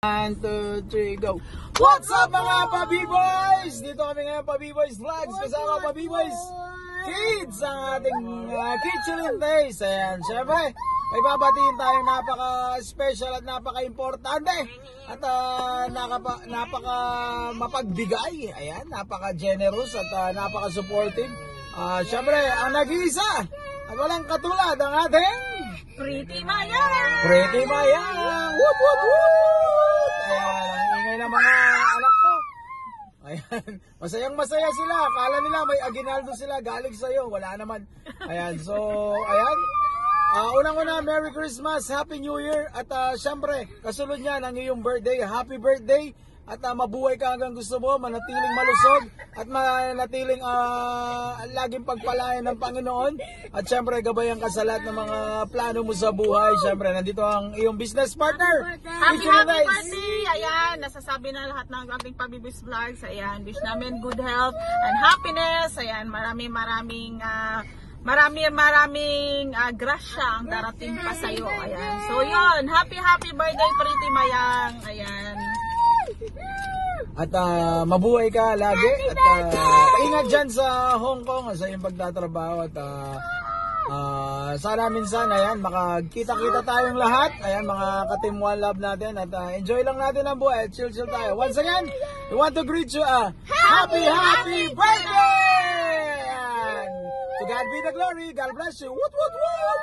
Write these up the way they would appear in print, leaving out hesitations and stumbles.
1, 2, 3, go! What's up mga pa-B-Boys? Dito kami ngayon pa-B-Boys Vlogs kasama pa-B-Boys Kids ang ating Kitchen Days. Ayan, syempre may babatiin tayong napaka-special at napaka-importante at napaka-mapagbigay. Ayan, napaka-generous at napaka-supportive. Syempre, ang nag-iisa at walang katulad ang ating Pretty Mayang! Pretty Mayang! Woop, woop, woop! Ayan, ang ingay ng mga anak ko. Ayan, masayang-masaya sila. Akala nila may aginaldo sila galing sa'yo. Wala naman. Ayan, so, ayan. Unang-una, Merry Christmas, Happy New Year. At syempre, kasunod niyan ang iyong birthday. Happy birthday. At mabuhay ka hanggang gusto mo, manatiling malusog at manatiling laging pagpalain ng Panginoon. At syempre, gabayan ka sa lahat ng mga plano mo sa buhay. Syempre, nandito ang iyong business partner. Happy birthday! Ayan, nasasabi na lahat ng ating pa-B-Boys Vlogs. Ayan, wish namin good health and happiness. Ayan, maraming grasya ang darating pa sa'yo. Ayan, so yun, happy birthday Pretty Mayang. Ayan. At mabuhay ka lagi at ingat dyan sa Hong Kong sa iyong pagtatrabaho at sana minsan ayan makakita-kita tayong lahat, ayan mga ka-Team One Love natin at enjoy lang natin ang buhay at chill tayo. Once again, we want to greet you a happy birthday! Ayan. To God be the glory, God bless you. Woot, woot, woot!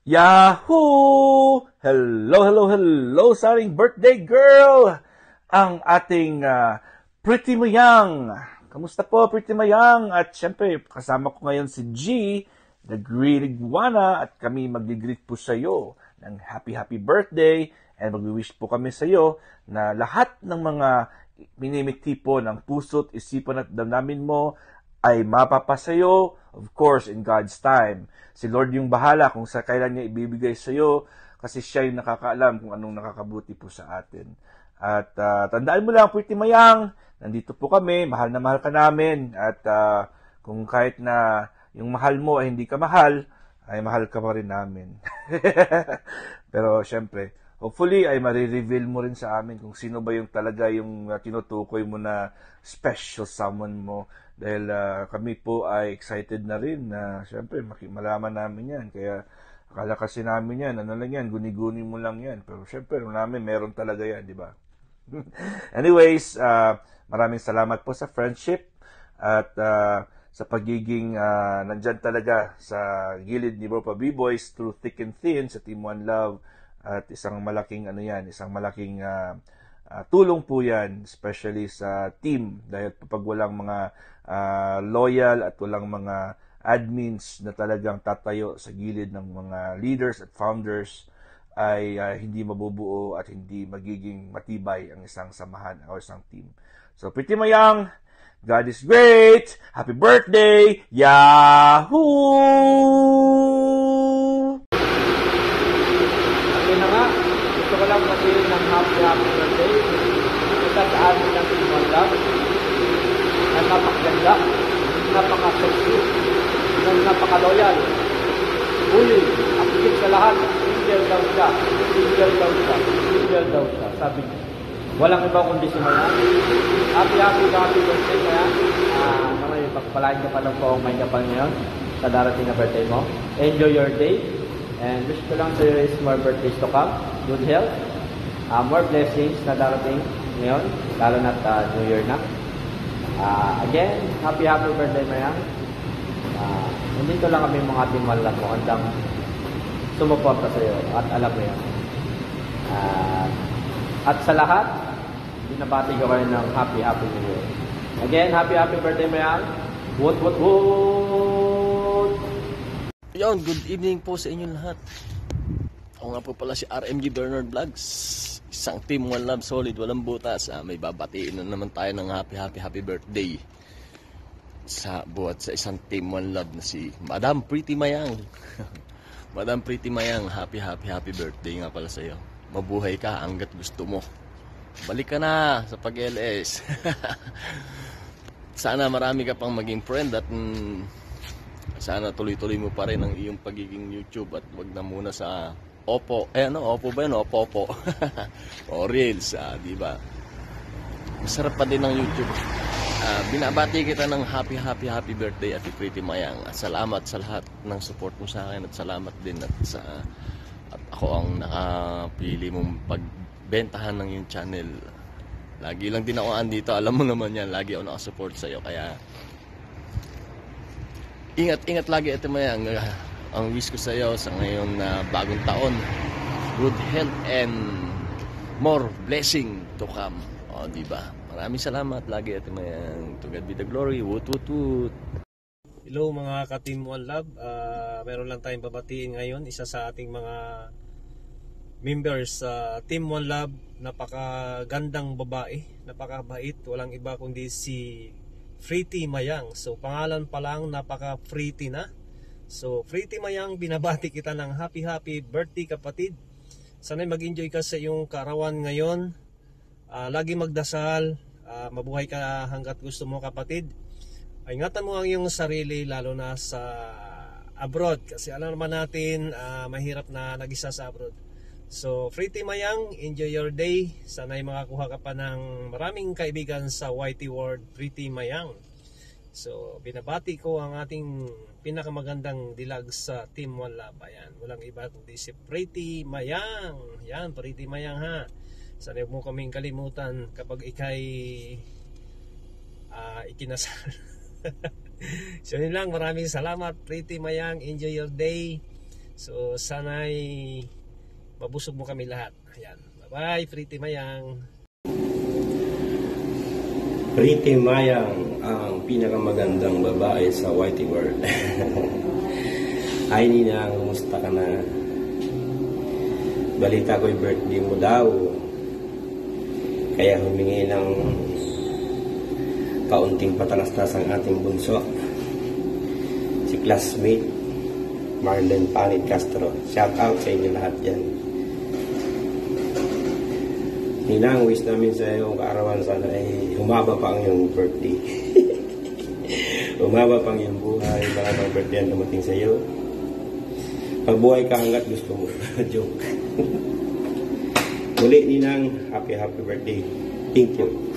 Yahoo! Hello sa ating birthday girl! Ang ating Pretty Mayang. Kamusta po, Pretty Mayang? At syempre, kasama ko ngayon si G, the Green Iguana, at kami mag-greet po sa iyo ng happy birthday and mag-wish po kami sa iyo na lahat ng mga minimiti po ng puso't isipan at damdamin mo ay mapapasayo, of course, in God's time. Si Lord yung bahala kung sa kailan niya ibibigay sa iyo kasi siya yung nakakaalam kung anong nakakabuti po sa atin. At tandaan mo lang, Pretty Mayang, nandito po kami, mahal na mahal ka namin. At kung kahit na yung mahal mo ay hindi ka mahal, ay mahal ka pa rin namin. Pero syempre, hopefully ay marireveal mo rin sa amin kung sino ba yung talaga yung tinutukoy mo na special someone mo. Dahil kami po ay excited na rin na syempre malaman namin yan. Kaya akala kasi namin yan, ano lang yan, guni-guni mo lang yan. Pero syempre namin meron talaga yan, di ba? Anyways, maraming salamat po sa friendship at sa pagiging nandyan talaga sa gilid ni Bro Pa-B-Boys through thick and thin sa Team One Love. At isang malaking tulong po yan, especially sa team. Dahil pag walang mga loyal at walang mga admins na talagang tatayo sa gilid ng mga leaders at founders, ay hindi mabubuo at hindi magiging matibay ang isang samahan o isang team. So, Pretty Mayang, God is great! Happy birthday! Yahoo! Okay na nga, gusto ko lang masayin ng happy birthday. Isa sa amin ng Team One Love na napakaganda, napaka-sexy, napaka-loyal. Uli, ang higit sa lahat, angel daw siya, sabi niya. Walang iba kundi si Mayang. Happy birthday, Mayang. Naman yung pagpalain ka pa ng poong may kapal ngayon sa darating na birthday mo. Enjoy your day. And wish ko lang sa'yo is more birthdays to come. Good health. More blessings na darating ngayon. Lalo na New Year na. Again, happy birthday, Mayang. Nandito lang kami mga Team One Love mo. Handang sumuporta sa'yo. At alam mo yan. At sa lahat, binabati ko kayo ng happy New Year. Again, happy birthday, Mayang. Woot! Yon, good evening po sa inyo lahat. Ako nga po pala si RMG Bernard Vlogs. Isang Team One Love solid, walang butas. May babatiin na naman tayo ng happy birthday sa buhat sa isang Team One Love na si Madam Pretty Mayang. Madam Pretty Mayang, happy birthday nga pala sa iyo. Mabuhay ka hanggat gusto mo. Balik ka na sa pag-LS. Sana marami ka pang maging friend at sana tuloy-tuloy mo pa rin ang iyong pagiging YouTube at wag na muna sa Oppo. Oppo ba yun? Oppo. O Reels, di ba? Masarap pa din ng YouTube. Binabati kita ng happy birthday at Pretty Mayang. At salamat sa lahat ng support mo sa akin at salamat din at ako ang nakapili mong pagbentahan ng yung channel. Lagi lang din ako andito, alam mo naman yan, lagi ako nakasupport sa iyo, kaya ingat lagi Ate Mayang. Ang wish ko sa iyo sa ngayon na bagong taon, good health and more blessing to come. Di ba? Maraming salamat lagi Ate Mayang. To God be the glory. Woot woot woot. Hello mga ka-Team One Love. Meron lang tayong babatiin ngayon. Isa sa ating mga members sa Team One Love. Napakagandang babae. Napakabait. Walang iba kundi si Pretty Mayang. So pangalan pa lang napaka-pretty na. So Pretty Mayang, binabati kita ng happy birthday kapatid. Sana'y mag-enjoy ka sa iyong kaarawan ngayon. Lagi magdasal. Mabuhay ka hanggat gusto mo kapatid. Ingatan mo ang iyong sarili lalo na sa abroad kasi alam naman natin mahirap na nag-isa sa abroad. So Pretty Mayang, enjoy your day. Sana'y makakuha ka pa ng maraming kaibigan sa YT World, Pretty Mayang. So binabati ko ang ating pinakamagandang dilag sa Team One Love. Ayan, walang iba kundi si Pretty Mayang. Yan, Pretty Mayang ha. Sana'y mo kaming kalimutan kapag ikay ikinasal. So yun lang, maraming salamat Pretty Mayang, enjoy your day. So sana'y mabusog mo kami lahat. Ayan, bye bye Pretty Mayang. Pretty Mayang, ang pinakamagandang babae sa YT World. Ay Ninang, kumusta ka na? Balita ko'y birthday mo daw. Kaya humingi ng kaunting patalastas ang ating bunso, si classmate Marlon Panit Castro. Shout out sa inyo lahat yan. Ninang, wish namin sa iyong kaarawan sana ay humaba pa ang iyong birthday. Humaba pa ang iyong buhay, maraming birthday ang dumating sa iyo. Pagbuhay ka hanggat gusto mo. Joke. Muli Ninang, happy birthday. Thank you.